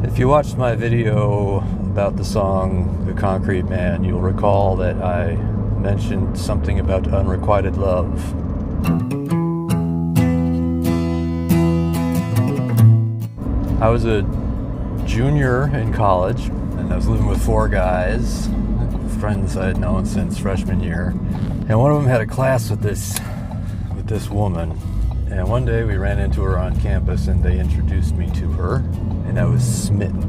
If you watched my video about the song The Concrete Man, you'll recall that I mentioned something about unrequited love. I was a junior in college, and I was living with four guys, friends I had known since freshman year. And one of them had a class with this woman. And one day we ran into her on campus and they introduced me to her, and I was smitten.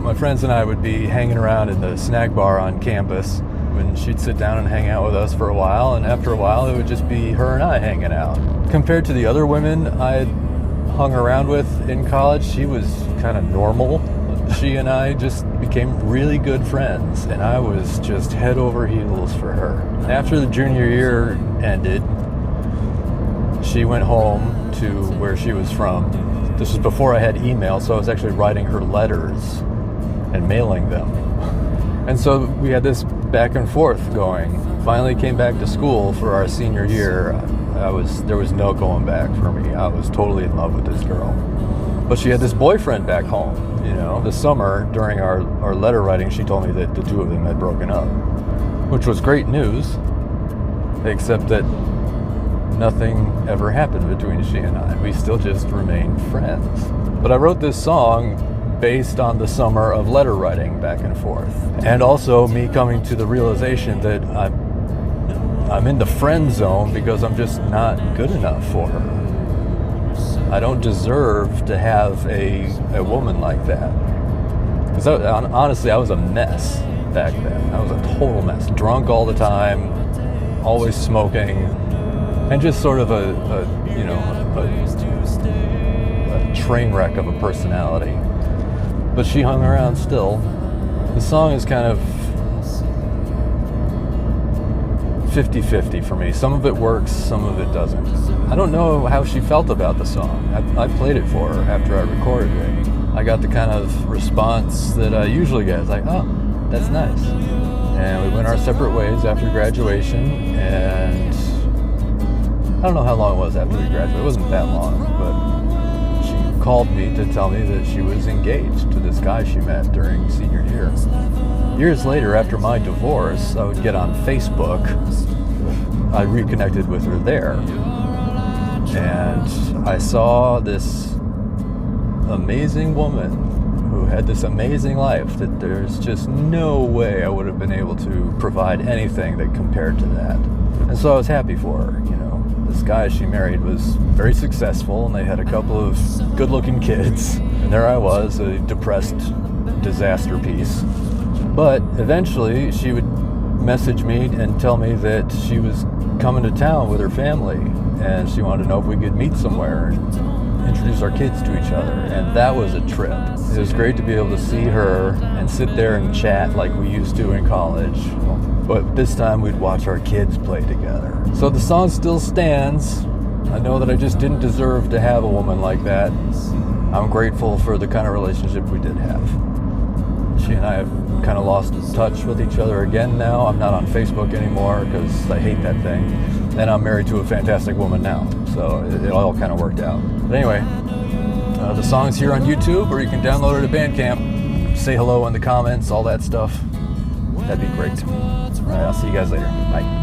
My friends and I would be hanging around in the snack bar on campus when she'd sit down and hang out with us for a while, and after a while it would just be her and I hanging out. Compared to the other women I had hung around with in college, she was kind of normal. She and I just became really good friends, and I was just head over heels for her. After the junior year ended, she went home to where she was from. This was before I had email, so I was actually writing her letters and mailing them. And so we had this back and forth going. Finally came back to school for our senior year. There was no going back for me. I was totally in love with this girl. But she had this boyfriend back home. You know, this summer during our letter writing, she told me that the two of them had broken up, which was great news, except that nothing ever happened between she and I. We still just remained friends. But I wrote this song based on the summer of letter writing back and forth, and also me coming to the realization that I'm in the friend zone because I'm just not good enough for her. I don't deserve to have a woman like that. Because honestly, I was a mess back then. I was a total mess. Drunk all the time, always smoking, and just sort of a train wreck of a personality. But she hung around still. The song is kind of 50-50 for me. Some of it works, some of it doesn't. I don't know how she felt about the song. I played it for her after I recorded it. I got the kind of response that I usually get. It's like, oh, that's nice. And we went our separate ways after graduation, and I don't know how long it was after we graduated. It wasn't that long, but she called me to tell me that she was engaged to this guy she met during senior year. Years later, after my divorce, I would get on Facebook. I reconnected with her there, and I saw this amazing woman who had this amazing life that there's just no way I would have been able to provide anything that compared to that. And so I was happy for her, you know. This guy she married was very successful, and they had a couple of good-looking kids. And there I was, a depressed disaster piece. But eventually, she would message me and tell me that she was coming to town with her family, and she wanted to know if we could meet somewhere and introduce our kids to each other. And that was a trip. It was great to be able to see her and sit there and chat like we used to in college. But this time we'd watch our kids play together. So the song still stands. I know that I just didn't deserve to have a woman like that. I'm grateful for the kind of relationship we did have. She and I have kind of lost touch with each other again now. I'm not on Facebook anymore because I hate that thing. And I'm married to a fantastic woman now. So it all kind of worked out. But anyway, the song's here on YouTube, or you can download it at Bandcamp. Say hello in the comments, all that stuff. That'd be great. All right, I'll see you guys later. Bye.